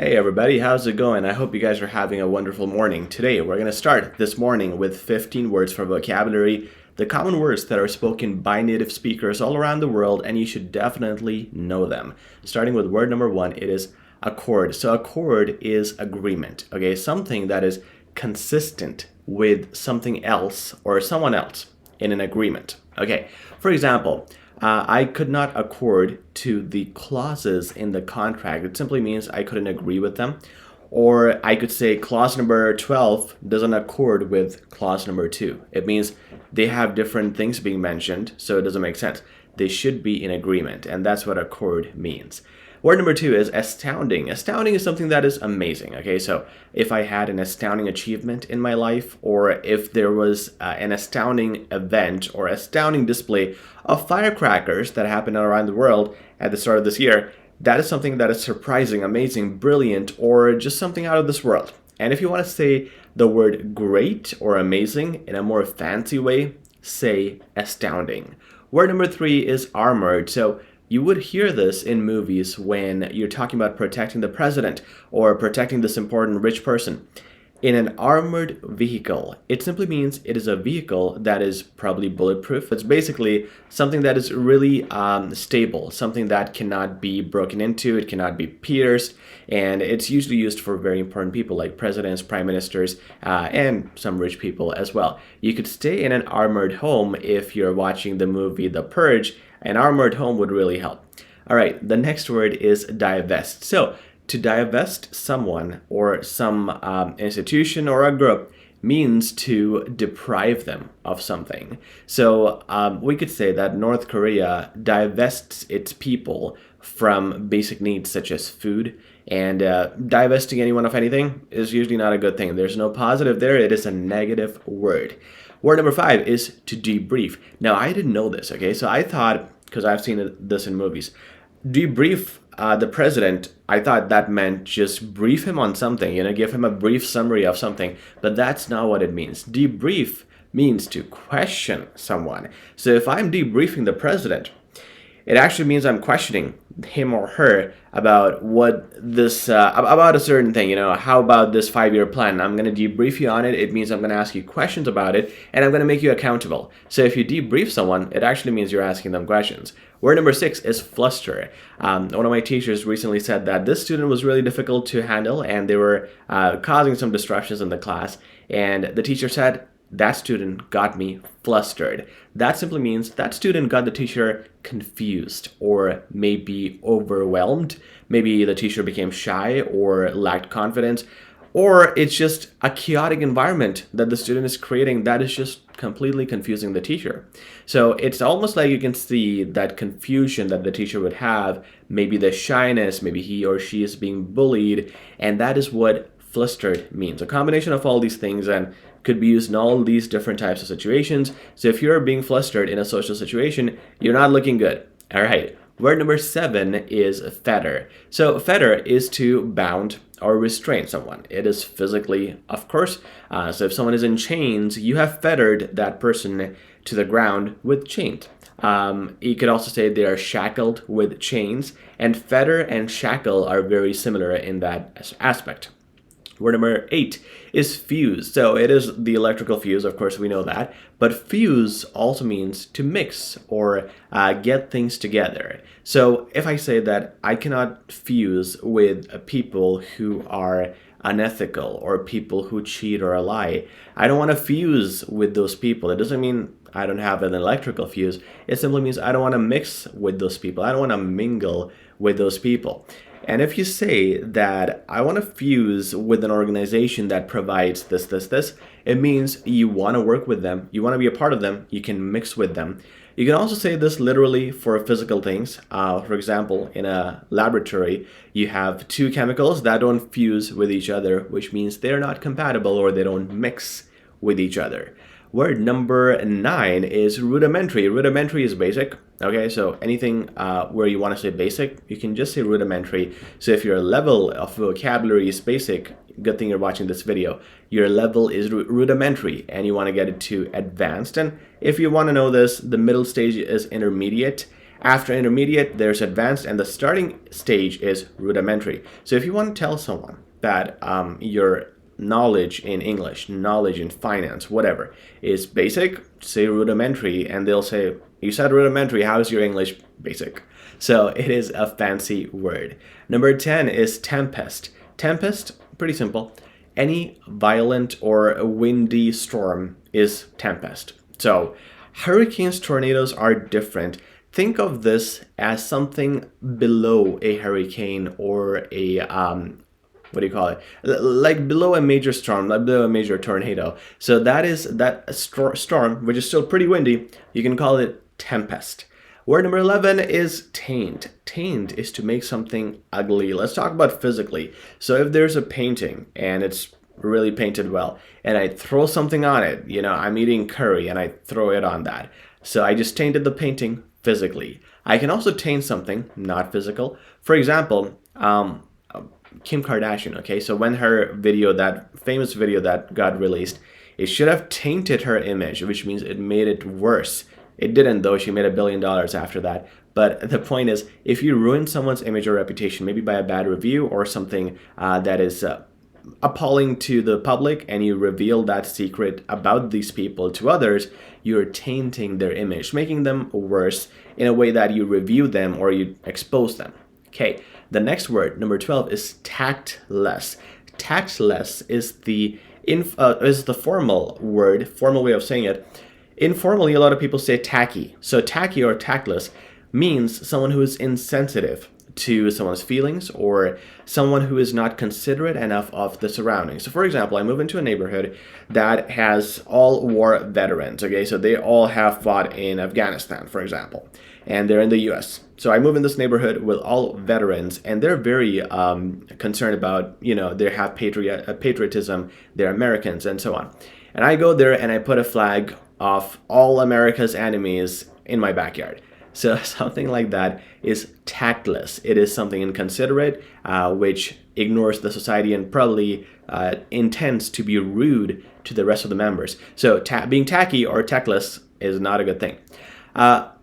Hey everybody, how's it going? I hope you guys are having a wonderful morning. Today we're going to start this morning with 15 words for vocabulary, the common words that are spoken by native speakers all around the world, and you should definitely know them. Starting with word number one, it is accord. So accord is agreement, okay? Something that is consistent with something else or someone else in an agreement. Okay, for example, I could not accord to the clauses in the contract. It simply means I couldn't agree with them. Or I could say clause number 12 doesn't accord with clause number 2. It means they have different things being mentioned, so it doesn't make sense. They should be in agreement, and that's what accord means. Word number 2 is astounding. Astounding is something that is amazing, okay? So if I had an astounding achievement in my life, or if there was an astounding event or astounding display of firecrackers that happened around the world at the start of this year, that is something that is surprising, amazing, brilliant, or just something out of this world. And if you want to say the word great or amazing in a more fancy way, say astounding. Word number 3 is armored. So you would hear this in movies when you're talking about protecting the president or protecting this important rich person. In an armored vehicle, it simply means it is a vehicle that is probably bulletproof. It's basically something that is really stable, something that cannot be broken into, it cannot be pierced, and it's usually used for very important people like presidents, prime ministers, and some rich people as well. You could stay in an armored home if you're watching the movie The Purge. An armored home would really help. All right, the next word is divest. So to divest someone or some institution or a group means to deprive them of something. So we could say that North Korea divests its people from basic needs such as food, and divesting anyone of anything is usually not a good thing. There's no positive there. It is a negative word. Word number 5 is to debrief. Now, I didn't know this, okay? So I thought, because I've seen this in movies, debrief the president, I thought that meant just brief him on something, give him a brief summary of something, but that's not what it means. Debrief means to question someone. So if I'm debriefing the president, it actually means I'm questioning him or her about what this, about a certain thing, how about this 5-year plan? I'm going to debrief you on it. It means I'm going to ask you questions about it, and I'm going to make you accountable. So if you debrief someone, it actually means you're asking them questions. Word number 6 is fluster. One of my teachers recently said that this student was really difficult to handle, and they were causing some disruptions in the class, and the teacher said, that student got me flustered. That simply means that student got the teacher confused or maybe overwhelmed. Maybe the teacher became shy or lacked confidence, or it's just a chaotic environment that the student is creating that is just completely confusing the teacher. So it's almost like you can see that confusion that the teacher would have, maybe the shyness, maybe he or she is being bullied, and that is what flustered means. A combination of all these things, and could be used in all these different types of situations. So if you're being flustered in a social situation, you're not looking good. All right. Word number 7 is fetter. So fetter is to bound or restrain someone. It is physically, of course. So if someone is in chains, you have fettered that person to the ground with chains. You could also say they are shackled with chains, and fetter and shackle are very similar in that aspect. Word number 8 is fuse. So it is the electrical fuse, of course, we know that. But fuse also means to mix or get things together. So if I say that I cannot fuse with people who are unethical or people who cheat or lie, I don't want to fuse with those people. It doesn't mean I don't have an electrical fuse. It simply means I don't want to mix with those people. I don't want to mingle with those people. And if you say that I want to fuse with an organization that provides this, it means you want to work with them, you want to be a part of them, you can mix with them. You can also say this literally for physical things. For example, in a laboratory, you have two chemicals that don't fuse with each other, which means they're not compatible or they don't mix with each other. Word number 9 is rudimentary. Rudimentary is basic. Okay, so anything where you want to say basic, you can just say rudimentary. So if your level of vocabulary is basic, good thing you're watching this video, your level is rudimentary and you want to get it to advanced. And if you want to know this, the middle stage is intermediate. After intermediate, there's advanced, and the starting stage is rudimentary. So if you want to tell someone that your knowledge in English, knowledge in finance, whatever, is basic, say rudimentary, and they'll say, you said rudimentary, how's your English basic? So it is a fancy word. Number 10 is tempest. Tempest, pretty simple. Any violent or windy storm is tempest. So hurricanes, tornadoes are different. Think of this as something below a hurricane or a what do you call it? Like below a major storm, like below a major tornado. So that is that storm, which is still pretty windy. You can call it tempest. Word number 11 is taint. Taint is to make something ugly. Let's talk about physically. So if there's a painting and it's really painted well, and I throw something on it, you know, I'm eating curry and I throw it on that. So I just tainted the painting physically. I can also taint something not physical. For example, Kim Kardashian, okay? So when her video, that famous video that got released, it should have tainted her image, which means it made it worse. It didn't, though. She made $1 billion after that. But the point is, if you ruin someone's image or reputation, maybe by a bad review or something that is appalling to the public, and you reveal that secret about these people to others, you're tainting their image, making them worse in a way that you review them or you expose them. Okay, the next word, number 12, is tactless. Tactless is the formal word, formal way of saying it. Informally, a lot of people say tacky. So tacky or tactless means someone who is insensitive to someone's feelings or someone who is not considerate enough of the surroundings. So for example, I move into a neighborhood that has all war veterans, okay? So they all have fought in Afghanistan, for example, and they're in the US. So I move in this neighborhood with all veterans, and they're very concerned about, you know, they have patriotism, they're Americans, and so on. And I go there and I put a flag of all America's enemies in my backyard. So something like that is tactless. It is something inconsiderate, which ignores the society and probably intends to be rude to the rest of the members. So being tacky or tactless is not a good thing.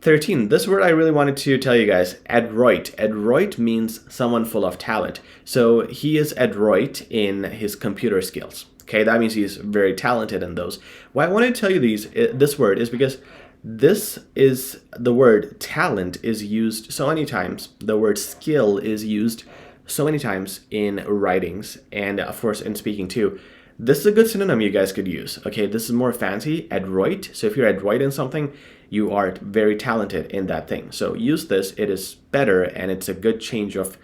13, this word I really wanted to tell you guys, adroit. Adroit means someone full of talent. So he is adroit in his computer skills. Okay, that means he's very talented in those. Why I want to tell you this word is because this is the word talent is used so many times. The word skill is used so many times in writings and of course in speaking too. This is a good synonym you guys could use. Okay, this is more fancy, adroit. So if you're adroit in something, you are very talented in that thing. So use this, it is better, and it's a good change of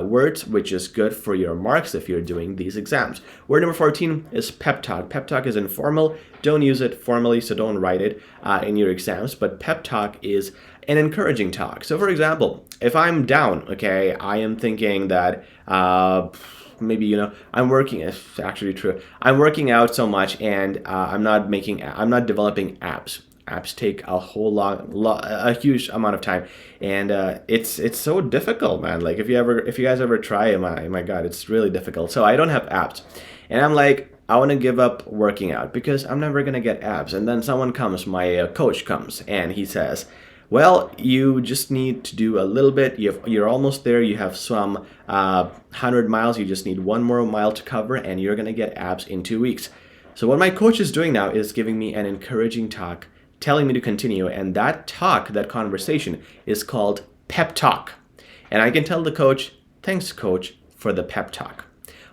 words, which is good for your marks if you're doing these exams. Word number 14 is pep talk. Pep talk is informal. Don't use it formally, so don't write it in your exams. But pep talk is an encouraging talk. So for example, if I'm down, okay, I am thinking that maybe, you know, I'm working, it's actually true. I'm working out so much and I'm not developing abs. Apps take a a huge amount of time, and it's so difficult, man. Like if you guys ever try it, my God, it's really difficult. So I don't have abs, and I'm like, I want to give up working out because I'm never gonna get abs. And then someone comes, my coach comes, and he says, well, you just need to do a little bit. You're almost there. You have some 100 miles. You just need one more mile to cover, and you're gonna get abs in 2 weeks. So what my coach is doing now is giving me an encouraging talk, telling me to continue, and that talk, that conversation is called pep talk. And I can tell the coach, thanks coach for the pep talk.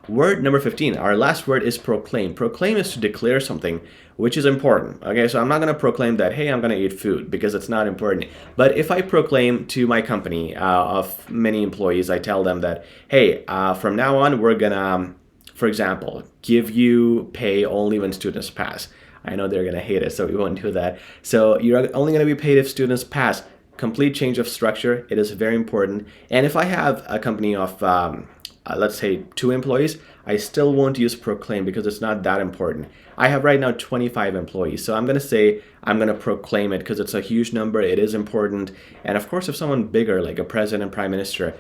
Word number 15, our last word is proclaim. Proclaim is to declare something which is important. Okay, so I'm not going to proclaim that, hey, I'm going to eat food because it's not important. But if I proclaim to my company of many employees, I tell them that, hey, from now on, we're going to, for example, give you pay only when students pass. I know they're going to hate it, so we won't do that. So you're only going to be paid if students pass. Complete change of structure. It is very important. And if I have a company of, let's say, 2 employees, I still won't use proclaim because it's not that important. I have right now 25 employees, so I'm going to say I'm going to proclaim it because it's a huge number. It is important. And of course, if someone bigger, like a president, prime minister,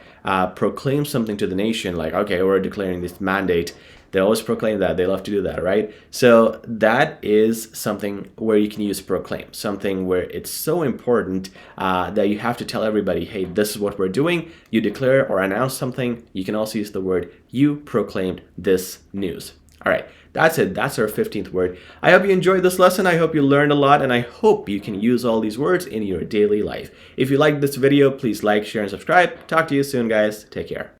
proclaims something to the nation, like, okay, we're declaring this mandate, They always proclaim that. They love to do that, right? So that is something where you can use proclaim, something where it's so important that you have to tell everybody, hey, this is what we're doing. You declare or announce something. You can also use the word you proclaimed this news. All right, that's it. That's our 15th word. I hope you enjoyed this lesson. I hope you learned a lot, and I hope you can use all these words in your daily life. If you liked this video, please like, share, and subscribe. Talk to you soon, guys. Take care.